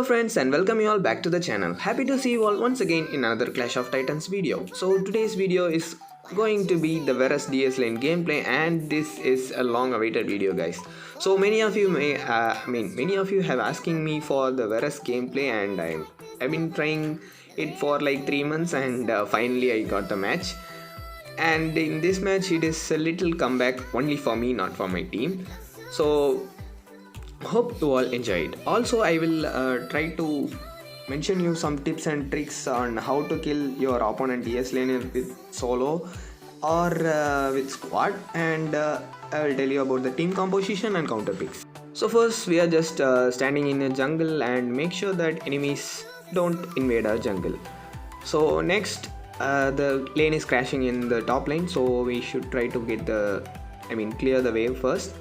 Hello friends and welcome you all back to the channel. Happy to see you all once again in another Clash of Titans video. So today's video is going to be the Varus DS lane gameplay, and this is a long awaited video, guys. So many of you many of you have asking me for the Varus gameplay, and I've been trying it for like 3 months, and finally I got the match. And in this match it is a little comeback only for me, not for my team. So hope you all enjoy it. Also, I will try to mention you some tips and tricks on how to kill your opponent DS laner with solo or with squad, and I will tell you about the team composition and counter picks. So first, we are just standing in a jungle and make sure that enemies don't invade our jungle. So next, the lane is crashing in the top lane, so we should try to get clear the wave first,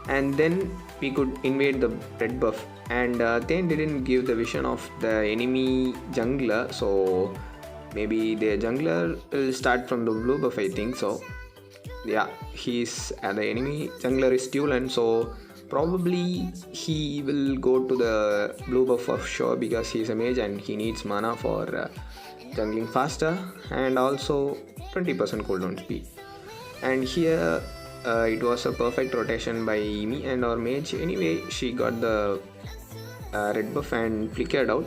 and then we could invade the red buff. And they didn't give the vision of the enemy jungler, so maybe the jungler will start from the blue buff, I think so. Yeah, he's the enemy jungler is Tulan, so probably he will go to the blue buff for sure, because he's a mage and he needs mana for jungling faster, and also 20% cooldown speed. And here it was a perfect rotation by me and our mage. Anyway, she got the red buff and flickered out,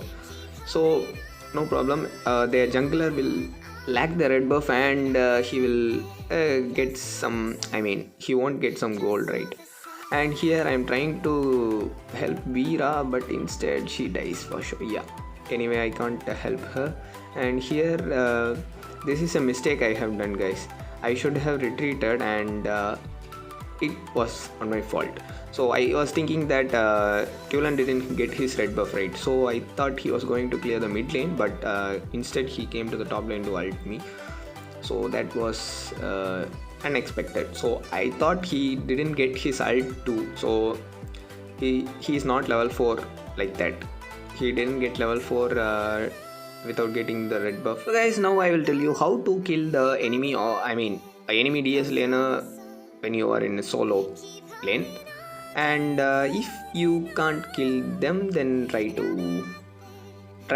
so no problem. Their jungler will lack the red buff, and he will get some, he won't get some gold, right? And here I am trying to help Veera, but instead she dies for sure. Yeah, anyway, I can't help her. And here this is a mistake I have done, guys. I should have retreated, and it was on my fault. So I was thinking that Tulan didn't get his red buff, right? So I thought he was going to clear the mid lane, but instead he came to the top lane to ult me. So that was unexpected. So I thought he didn't get his ult too. So he's not level 4 like that. He didn't get level 4 without getting the red buff. So guys, now I will tell you how to kill the enemy, or enemy DS laner when you are in a solo lane. And if you can't kill them, then try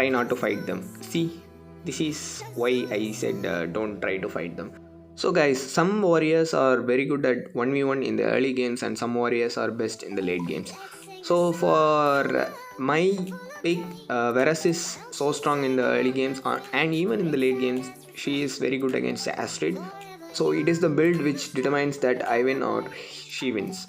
not to fight them. See, this is why I said don't try to fight them. So guys, some warriors are very good at 1v1 in the early games, and some warriors are best in the late games. So for my pick, Varus is so strong in the early games, and even in the late games she is very good against Astrid. So it is the build which determines that I win or she wins.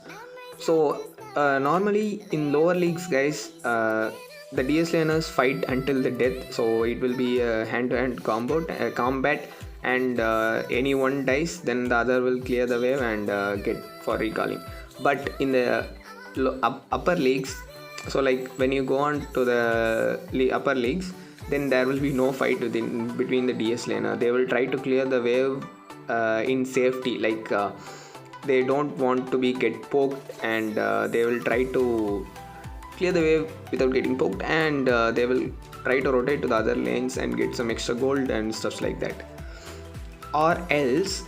So normally in lower leagues, guys, the DS laners fight until the death. So it will be a hand-to-hand combat, and anyone dies, then the other will clear the wave and get for recalling. But in the upper leagues, so like when you go on to the upper leagues, then there will be no fight between the DS laner. They will try to clear the wave in safety, like they don't want to get poked, and they will try to clear the wave without getting poked, and they will try to rotate to the other lanes and get some extra gold and stuff like that. Or else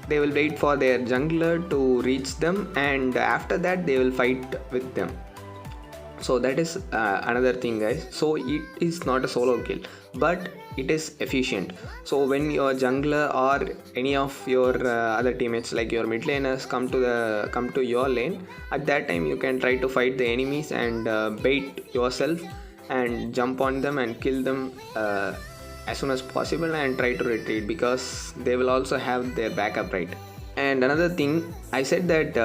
they will wait for their jungler to reach them, and after that they will fight with them. So that is another thing, guys. So it is not a solo kill, but it is efficient. So when your jungler or any of your other teammates, like your mid laners, come to your lane, at that time you can try to fight the enemies and bait yourself and jump on them and kill them as soon as possible, and try to retreat, because they will also have their backup, right? And another thing, I said that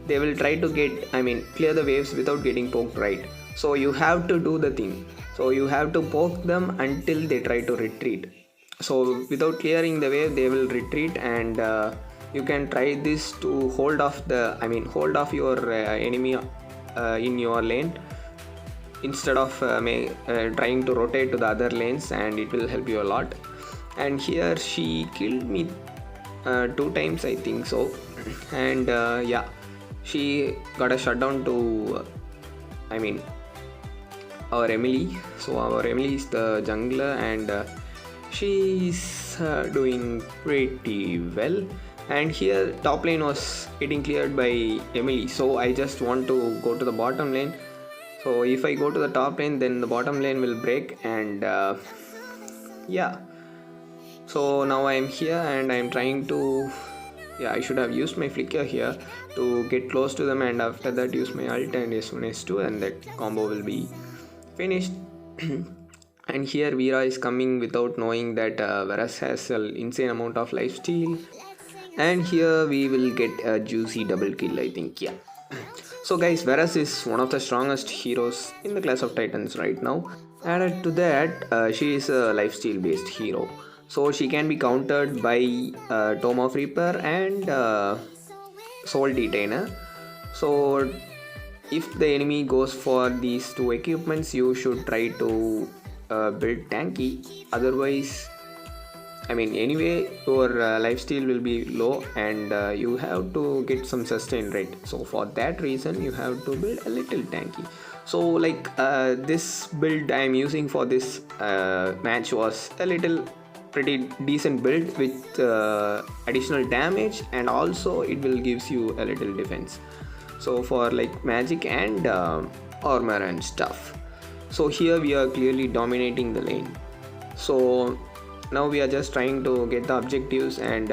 they will try to clear the waves without getting poked, right? So you have to do the thing. So you have to poke them until they try to retreat. So without clearing the wave, they will retreat, and you can try this to hold off your enemy in your lane, instead of trying to rotate to the other lanes, and it will help you a lot. And here she killed me 2 times, I think so. And yeah, she got a shutdown to our Emily. So our Emily is the jungler, and she's doing pretty well. And here top lane was getting cleared by Emily, so I just want to go to the bottom lane. So if I go to the top lane, then the bottom lane will break, and yeah. So now I am here and I am trying to, yeah, I should have used my flicker here to get close to them, and after that use my ult and S1 S2, and that combo will be finished. And here Vera is coming without knowing that Varus has an insane amount of lifesteal, and here we will get a juicy double kill, I think. Yeah. So guys, Varus is one of the strongest heroes in the class of Titans right now. Added to that, she is a lifesteal based hero, so she can be countered by Tome of Reaper and Soul Detainer. So if the enemy goes for these two equipments, you should try to build tanky. Otherwise, I mean, anyway, your lifesteal will be low, and you have to get some sustain rate. So for that reason, you have to build a little tanky. So like this build I am using for this match was a little pretty decent build with additional damage, and also it will gives you a little defense. So for like magic and armor and stuff. So here we are clearly dominating the lane. So now we are just trying to get the objectives, and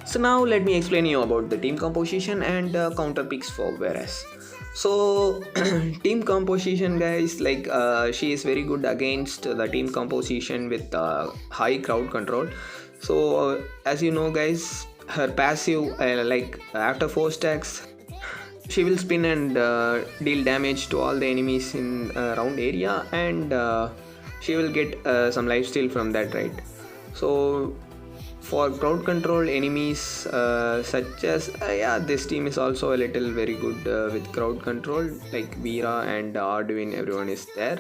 so now let me explain you about the team composition and counter picks for Varus. So team composition, guys, like she is very good against the team composition with high crowd control. So as you know guys, her passive like after 4 stacks, she will spin and deal damage to all the enemies in round area, and she will get some lifesteal from that, right? So for crowd control enemies such as yeah, this team is also a little very good with crowd control, like Vera and Arduin, everyone is there.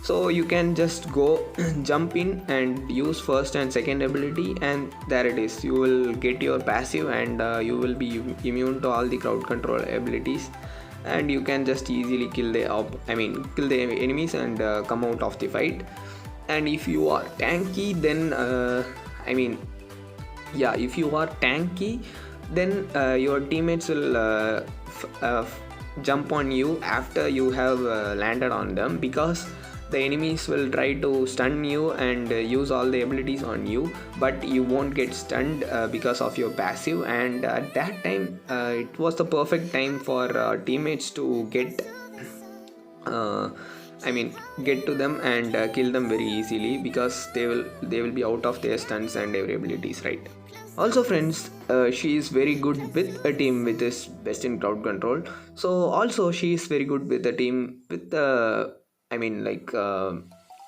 So you can just go jump in and use first and second ability, and there it is, you will get your passive, and you will be immune to all the crowd control abilities, and you can just easily kill the kill the enemies and come out of the fight. And if you are tanky, then if you are tanky, then your teammates will jump on you after you have landed on them, because the enemies will try to stun you and use all the abilities on you, but you won't get stunned because of your passive. And at that time it was the perfect time for teammates to get get to them and kill them very easily, because they will be out of their stuns and their abilities, right? Also friends, she is very good with a team with this best in crowd control. So also she is very good with a team with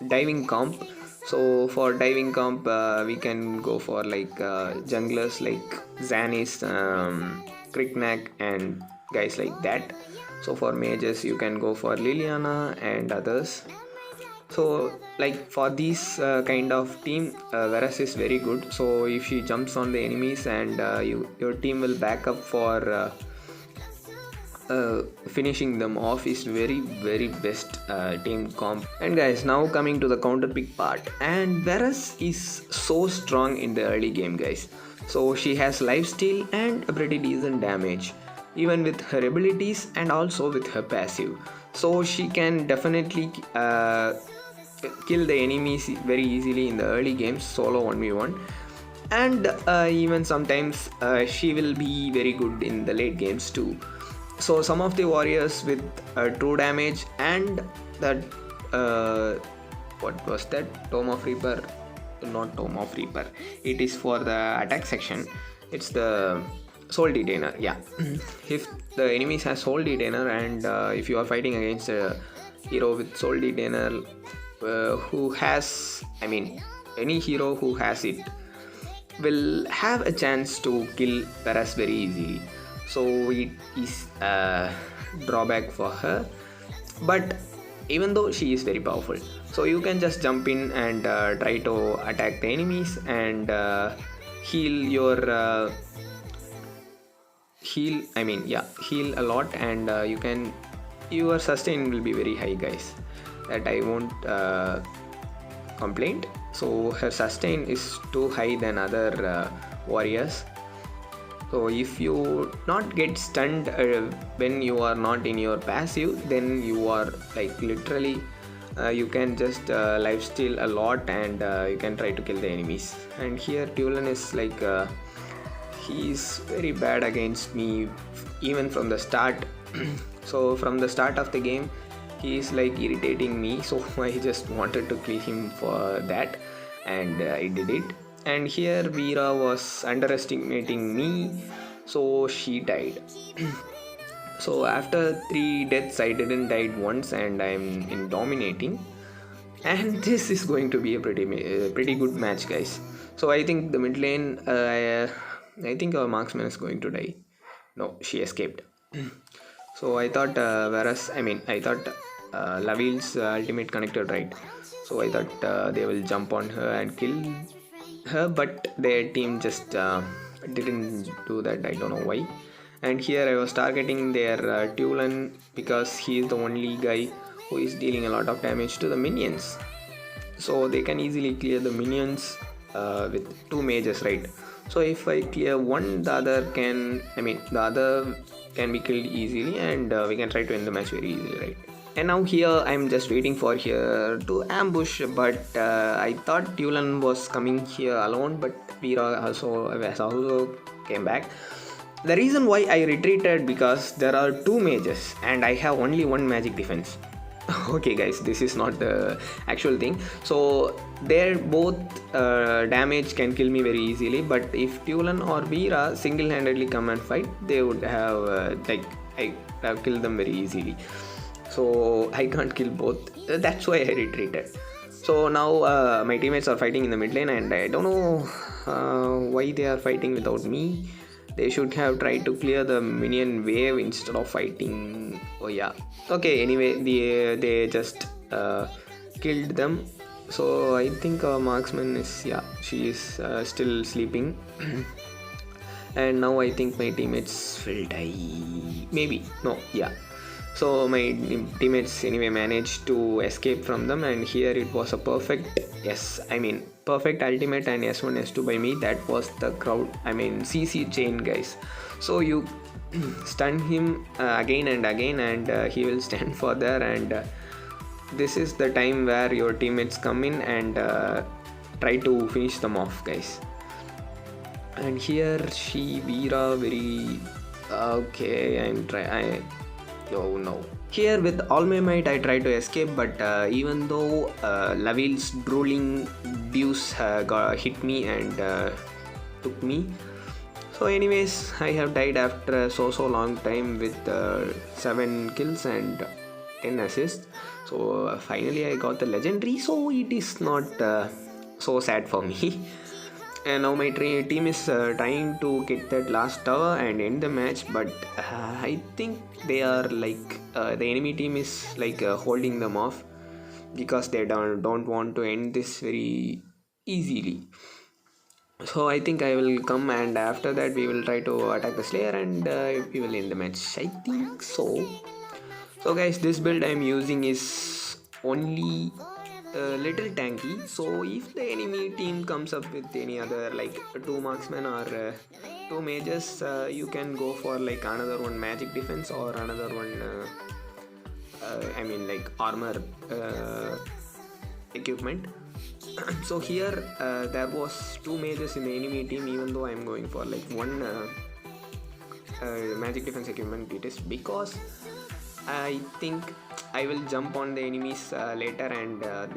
diving comp. So for diving comp we can go for like junglers like Zanis, Kriknak and guys like that. So for mages you can go for Liliana and others. So like for these kind of team, Varus is very good. So if she jumps on the enemies, and your team will back up for finishing them off, is very best team comp. And guys, now coming to the counter pick part, and Varus is so strong in the early game, guys. So she has lifesteal and a pretty decent damage, even with her abilities and also with her passive. So she can definitely kill the enemies very easily in the early games, solo 1v1, and even sometimes she will be very good in the late games too. So some of the warriors with true damage and that what was that, Tome of Reaper, not Tome of Reaper, it is for the attack section, it's the Soul Detainer. Yeah. If the enemies has Soul Detainer, and if you are fighting against a hero with Soul Detainer who has, any hero who has it will have a chance to kill Varus very easily. So it is a drawback for her, but even though she is very powerful, so you can just jump in and try to attack the enemies and heal your heal a lot, and your sustain will be very high, guys. That I won't complain. So her sustain is too high than other warriors. So if you not get stunned when you are not in your passive, then you are like literally you can just lifesteal a lot, and you can try to kill the enemies. And here Tulan is like he's very bad against me even from the start. So from the start of the game he is like irritating me, so I just wanted to kill him for that, and I did it. And here Veera was underestimating me, so she died. So after 3 deaths I didn't died once, and I'm in dominating, and this is going to be a pretty good match, guys. So I think the mid lane I think our marksman is going to die. No, she escaped. So I thought Varus, I thought Lavil's ultimate connected, right? So I thought they will jump on her and kill her, but their team just didn't do that. I don't know why. And here I was targeting their Tulan because he is the only guy who is dealing a lot of damage to the minions. So they can easily clear the minions with 2 mages, right? So if I clear one, the other can be killed easily, and we can try to end the match very easily, right? And now here I'm just waiting for here to ambush, but I thought Tulan was coming here alone, but Veera also came back. The reason why I retreated because there are 2 mages and I have only 1 magic defense. Okay guys, this is not the actual thing. So their both damage can kill me very easily, but if Tulan or Veera single-handedly come and fight, they would have I have killed them very easily. So I can't kill both, that's why I retreated. So now my teammates are fighting in the mid lane, and I don't know why they are fighting without me. They should have tried to clear the minion wave instead of fighting. Oh yeah, okay, anyway they just killed them. So I think our marksman is, yeah, she is still sleeping. And now I think my teammates will die, maybe, no, yeah. So my teammates anyway managed to escape from them, and here it was a perfect perfect ultimate and S1 S2 by me. That was the crowd, CC chain, guys. So you stun him again and again, and he will stand for there, and this is the time where your teammates come in and try to finish them off, guys. And here Veera very okay. Oh no. Here with all my might I tried to escape, but even though Lavil's drooling deuce hit me and took me. So anyways, I have died after so long time with 7 kills and 10 assists. So finally I got the legendary, so it is not so sad for me. And now my team is trying to get that last tower and end the match, but I think they are like the enemy team is like holding them off because they don't want to end this very easily. So I think I will come, and after that we will try to attack the Slayer, and we will end the match, I think so. So guys, this build I am using is only little tanky, so if the enemy team comes up with any other like 2 marksmen or 2 mages, you can go for like another one magic defense or another one like armor equipment. So here there was 2 mages in the enemy team, even though I am going for like 1 magic defense equipment. It is because I think I will jump on the enemies later, and I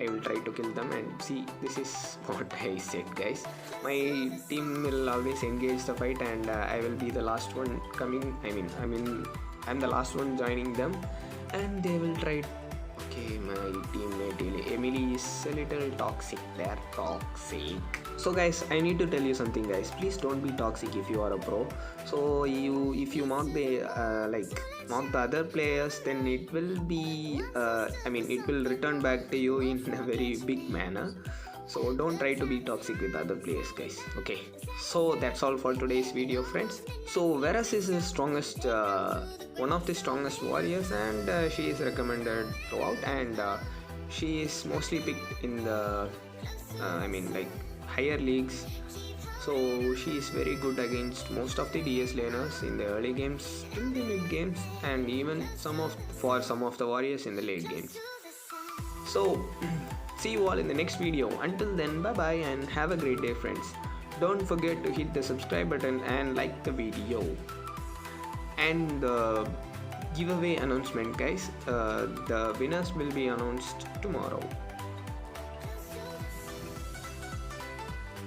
will try to kill them. And see, this is what I said, guys. My team will always engage the fight, and I will be the last one coming. I'm the last one joining them, and they will try. Okay, my teammate Emily is a little toxic. They're toxic. So guys, I need to tell you something, guys. Please don't be toxic if you are a pro. So if you mock the mock the other players, then it will be it will return back to you in a very big manner. So don't try to be toxic with other players, guys. Okay, so that's all for today's video, friends. So Varus is the strongest one of the strongest warriors, and she is recommended throughout, and she is mostly picked in the higher leagues. So she is very good against most of the DS laners in the early games, in the mid games, and even some of the warriors in the late games. So see you all in the next video. Until then, bye bye and have a great day, friends. Don't forget to hit the subscribe button and like the video. And the giveaway announcement, guys, the winners will be announced tomorrow.